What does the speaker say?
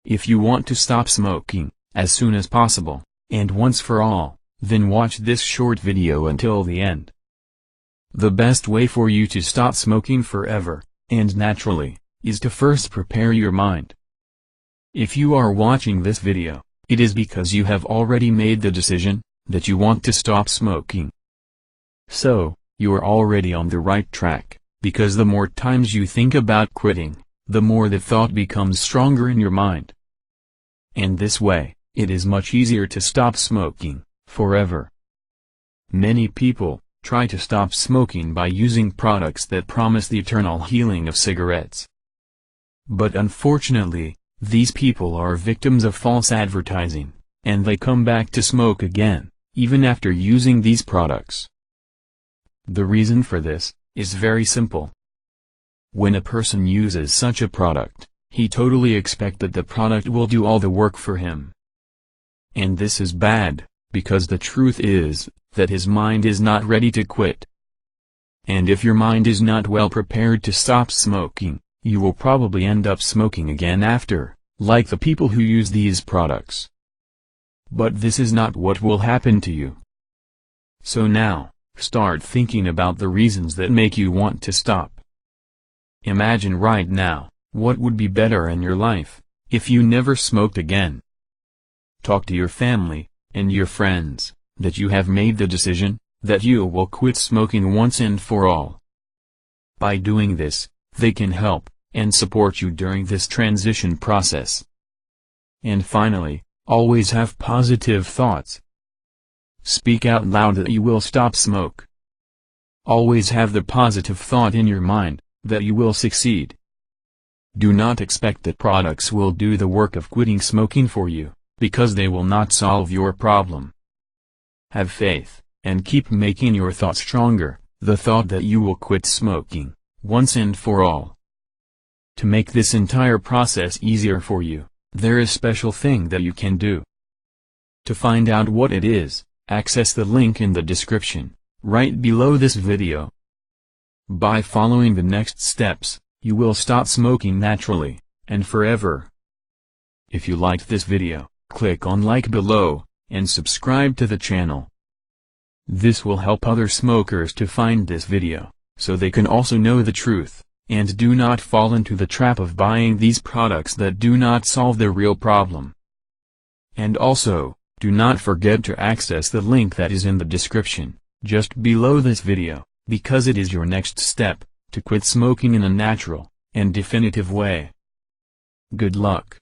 If you want to stop smoking, as soon as possible, and once for all, then watch this short video until the end. The best way for you to stop smoking forever, and naturally, is to first prepare your mind. If you are watching this video, it is because you have already made the decision that you want to stop smoking. So, you are already on the right track, because the more times you think about quitting, the more the thought becomes stronger in your mind. And this way, it is much easier to stop smoking forever. Many people try to stop smoking by using products that promise the eternal healing of cigarettes. But unfortunately, these people are victims of false advertising, and they come back to smoke again, even after using these products. The reason for this is very simple. When a person uses such a product, he totally expects that the product will do all the work for him. And this is bad, because the truth is that his mind is not ready to quit. And if your mind is not well prepared to stop smoking, you will probably end up smoking again after, like the people who use these products. But this is not what will happen to you. So now, start thinking about the reasons that make you want to stop. Imagine right now, what would be better in your life, if you never smoked again. Talk to your family, and your friends, that you have made the decision, that you will quit smoking once and for all. By doing this, they can help, and support you during this transition process. And finally, always have positive thoughts. Speak out loud that you will stop smoke. Always have the positive thought in your mind, that you will succeed. Do not expect that products will do the work of quitting smoking for you, because they will not solve your problem. Have faith, and keep making your thought stronger, the thought that you will quit smoking, once and for all. To make this entire process easier for you, there is a special thing that you can do. To find out what it is, access the link in the description, right below this video. By following the next steps, you will stop smoking naturally, and forever. If you liked this video, click on like below, and subscribe to the channel. This will help other smokers to find this video, so they can also know the truth, and do not fall into the trap of buying these products that do not solve the real problem. And also, do not forget to access the link that is in the description, just below this video, because it is your next step, to quit smoking in a natural, and definitive way. Good luck.